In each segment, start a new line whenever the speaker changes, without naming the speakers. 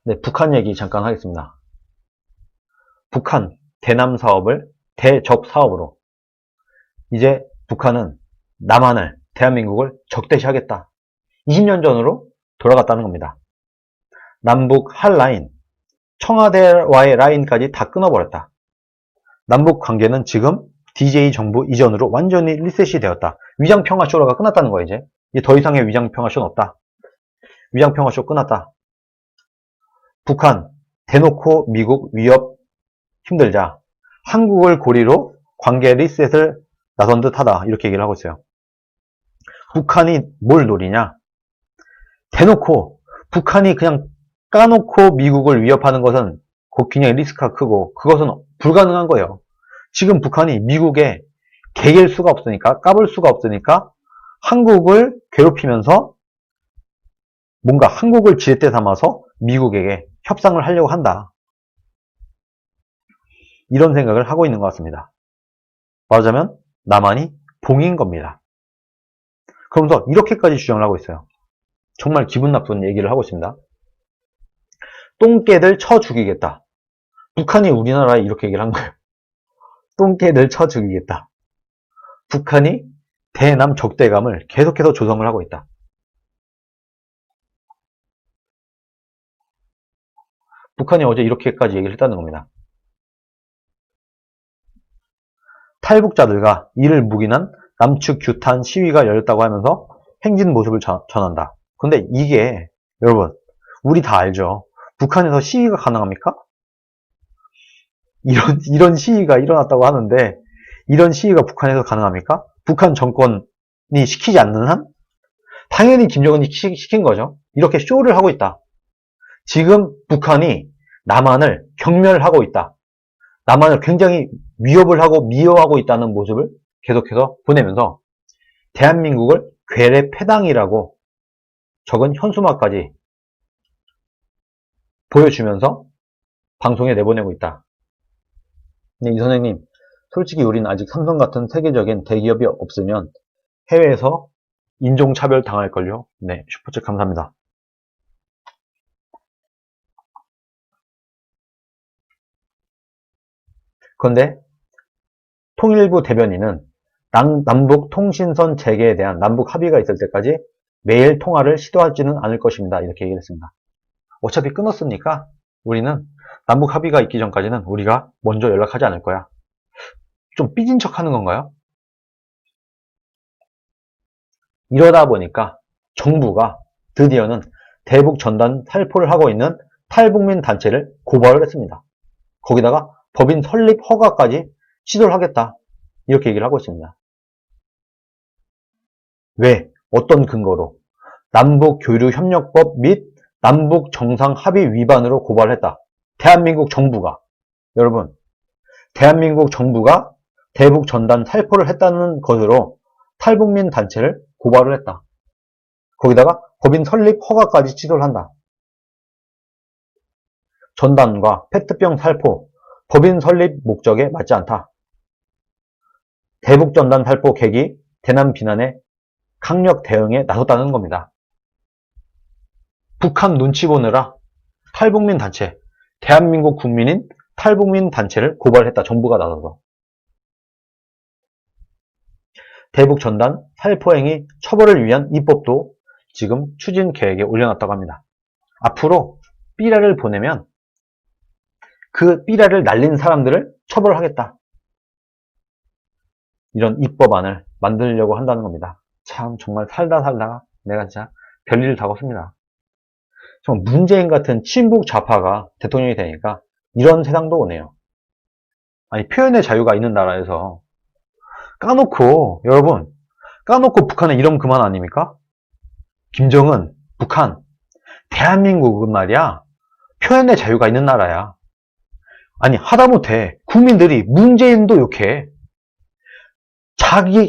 네, 북한 얘기 잠깐 하겠습니다. 북한 대남 사업을 대적 사업으로 이제 북한은 남한을 대한민국을 적대시하겠다. 20년 전으로 돌아갔다는 겁니다. 남북 한라인, 청와대와의 라인까지 다 끊어버렸다. 남북 관계는 지금 DJ 정부 이전으로 완전히 리셋이 되었다. 위장평화쇼가 끝났다는 거예요. 이제 더 이상의 위장평화쇼는 없다. 위장평화쇼 끝났다. 북한 대놓고 미국 위협 힘들자 한국을 고리로 관계 리셋을 나선 듯하다. 이렇게 얘기를 하고 있어요. 북한이 뭘 노리냐? 대놓고 북한이 그냥 까놓고 미국을 위협하는 것은 굉장히 리스크가 크고 그것은 불가능한 거예요. 지금 북한이 미국에 개길 수가 없으니까, 까불 수가 없으니까 한국을 괴롭히면서 뭔가 한국을 지렛대 삼아서 미국에게 협상을 하려고 한다. 이런 생각을 하고 있는 것 같습니다. 말하자면 남한이 봉인 겁니다. 그러면서 이렇게까지 주장을 하고 있어요. 정말 기분 나쁜 얘기를 하고 있습니다. 똥개들 쳐 죽이겠다. 북한이 우리나라에 이렇게 얘기를 한 거예요. 똥개들 쳐 죽이겠다. 북한이 대남 적대감을 계속해서 조성을 하고 있다. 북한이 어제 이렇게까지 얘기를 했다는 겁니다. 탈북자들과 이를 묵인한 남측 규탄 시위가 열렸다고 하면서 행진 모습을 전한다. 근데 이게 여러분 우리 다 알죠. 북한에서 시위가 가능합니까? 이런 시위가 일어났다고 하는데 이런 시위가 북한에서 가능합니까? 북한 정권이 시키지 않는 한? 당연히 김정은이 시킨 거죠. 이렇게 쇼를 하고 있다. 지금 북한이 남한을 경멸하고 있다. 남한을 굉장히 위협을 하고 미워하고 있다는 모습을 계속해서 보내면서 대한민국을 괴뢰 패당이라고 적은 현수막까지 보여주면서 방송에 내보내고 있다. 근데 이 선생님, 솔직히 우리는 아직 삼성 같은 세계적인 대기업이 없으면 해외에서 인종차별 당할걸요? 네, 슈퍼챗 감사합니다. 그런데 통일부 대변인은 남북 통신선 재개에 대한 남북 합의가 있을 때까지 매일 통화를 시도하지는 않을 것입니다. 이렇게 얘기를 했습니다. 어차피 끊었으니까 우리는 남북 합의가 있기 전까지는 우리가 먼저 연락하지 않을 거야. 좀 삐진 척 하는 건가요? 이러다 보니까 정부가 드디어는 대북 전단 살포를 하고 있는 탈북민 단체를 고발을 했습니다. 거기다가 법인 설립 허가까지 시도를 하겠다. 이렇게 얘기를 하고 있습니다. 왜? 어떤 근거로? 남북교류협력법 및 남북정상합의 위반으로 고발했다. 대한민국 정부가. 여러분, 대한민국 정부가 대북 전단 살포를 했다는 것으로 탈북민 단체를 고발을 했다. 거기다가 법인 설립 허가까지 취소를 한다. 전단과 페트병 살포, 법인 설립 목적에 맞지 않다. 대북 전단 살포 계기, 대남 비난에 강력 대응에 나섰다는 겁니다. 북한 눈치 보느라 탈북민 단체, 대한민국 국민인 탈북민 단체를 고발했다. 정부가 나서서. 대북 전단 살포행위 처벌을 위한 입법도 지금 추진 계획에 올려놨다고 합니다. 앞으로 삐라를 보내면 그 삐라를 날린 사람들을 처벌하겠다. 이런 입법안을 만들려고 한다는 겁니다. 참 정말 살다가 내가 진짜 별일을 다 겪습니다. 정말 문재인 같은 친북 좌파가 대통령이 되니까 이런 세상도 오네요. 아니 표현의 자유가 있는 나라에서 까놓고 여러분 까놓고 북한은 이런 그만 아닙니까? 김정은, 북한, 대한민국은 말이야 표현의 자유가 있는 나라야. 아니 하다못해 국민들이 문재인도 욕해.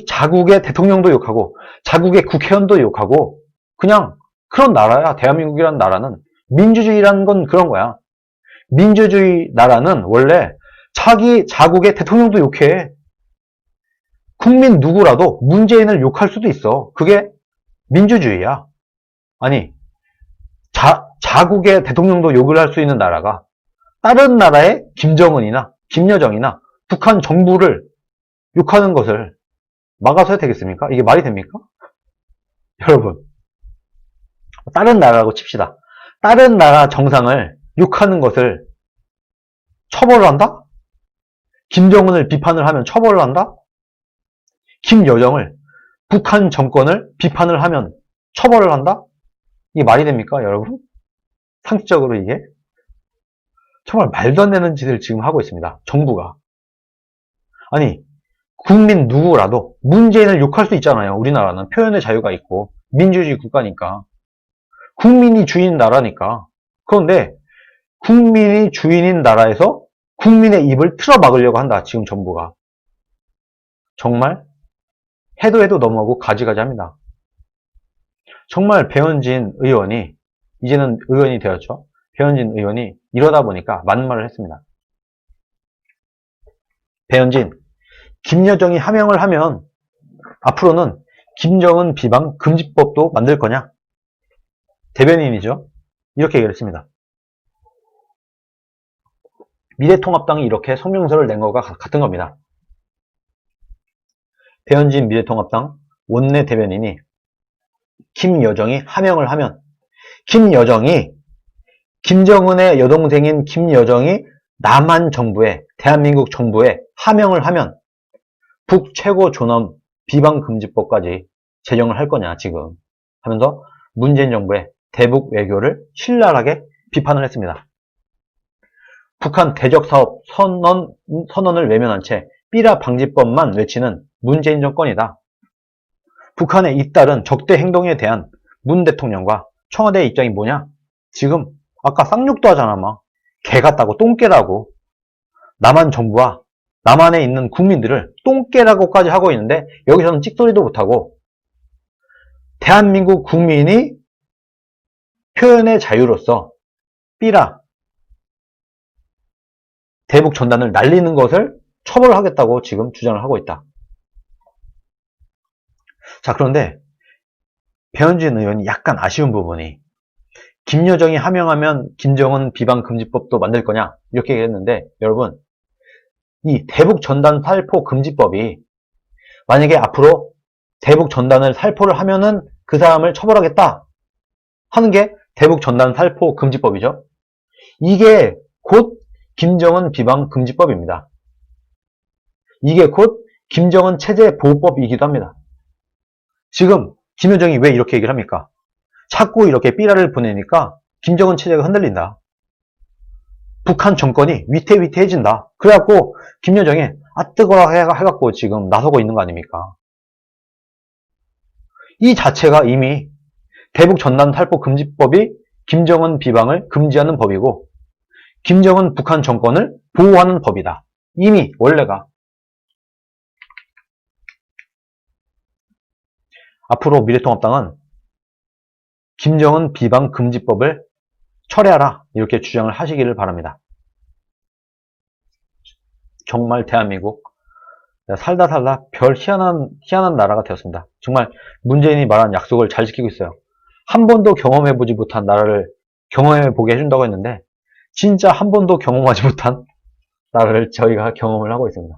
자국의 대통령도 욕하고 자국의 국회의원도 욕하고 그냥 그런 나라야. 대한민국이라는 나라는 민주주의라는 건 그런 거야. 민주주의 나라는 원래 자국의 대통령도 욕해. 국민 누구라도 문재인을 욕할 수도 있어. 그게 민주주의야. 아니 자국의 대통령도 욕을 할 수 있는 나라가 다른 나라의 김정은이나 김여정이나 북한 정부를 욕하는 것을 막아서야 되겠습니까? 이게 말이 됩니까? 여러분, 다른 나라라고 칩시다. 다른 나라 정상을 욕하는 것을 처벌을 한다? 김정은을 비판을 하면 처벌을 한다? 김여정을, 북한 정권을 비판을 하면 처벌을 한다? 이게 말이 됩니까, 여러분? 상식적으로 이게? 정말 말도 안 되는 짓을 지금 하고 있습니다. 정부가. 아니, 국민 누구라도 문재인을 욕할 수 있잖아요. 우리나라는 표현의 자유가 있고 민주주의 국가니까. 국민이 주인 나라니까. 그런데 국민이 주인인 나라에서 국민의 입을 틀어 막으려고 한다. 지금 정부가. 정말 해도 너무하고 가지가지 합니다. 정말 배현진 의원이, 이제는 의원이 되었죠. 배현진 의원이 이러다 보니까 맞는 말을 했습니다. 배현진, 김여정이 하명을 하면 앞으로는 김정은 비방 금지법도 만들 거냐? 대변인이죠. 이렇게 얘기를 했습니다. 미래통합당이 이렇게 성명서를 낸 것과 같은 겁니다. 배현진 미래통합당 원내 대변인이 김여정이 하명을 하면, 김여정이, 김정은의 여동생인 김여정이 남한 정부에, 대한민국 정부에 하명을 하면 북최고 존엄 비방금지법까지 제정을 할 거냐 지금 하면서 문재인 정부의 대북 외교를 신랄하게 비판을 했습니다. 북한 대적사업 선언을 외면한 채 삐라 방지법만 외치는 문재인 정권이다. 북한의 잇따른 적대 행동에 대한 문 대통령과 청와대의 입장이 뭐냐? 지금 아까 쌍욕도 하잖아. 막 개 같다고, 똥개라고. 남한 정부와 남한에 있는 국민들을 똥개라고까지 하고 있는데 여기서는 찍소리도 못하고, 대한민국 국민이 표현의 자유로서 삐라 대북 전단을 날리는 것을 처벌하겠다고 지금 주장을 하고 있다. 자, 그런데 배현진 의원이 약간 아쉬운 부분이, 김여정이 하명하면 김정은 비방금지법도 만들 거냐 이렇게 얘기했는데, 여러분, 이 대북 전단 살포 금지법이 만약에 앞으로 대북 전단을 살포를 하면은 그 사람을 처벌하겠다 하는 게 대북 전단 살포 금지법이죠. 이게 곧 김정은 비방 금지법입니다. 이게 곧 김정은 체제 보호법이기도 합니다. 지금 김여정이 왜 이렇게 얘기를 합니까? 자꾸 이렇게 삐라를 보내니까 김정은 체제가 흔들린다. 북한 정권이 위태위태해진다. 그래갖고 김여정이 뜨거라 해갖고 지금 나서고 있는 거 아닙니까? 이 자체가 이미 대북 전단 살포 금지법이 김정은 비방을 금지하는 법이고, 김정은 북한 정권을 보호하는 법이다. 이미 원래가. 앞으로 미래통합당은 김정은 비방 금지법을 철회하라 이렇게 주장을 하시기를 바랍니다. 정말 대한민국 살다 별 희한한 나라가 되었습니다. 정말 문재인이 말한 약속을 잘 지키고 있어요. 한 번도 경험해보지 못한 나라를 경험해보게 해준다고 했는데 진짜 한 번도 경험하지 못한 나라를 저희가 경험을 하고 있습니다.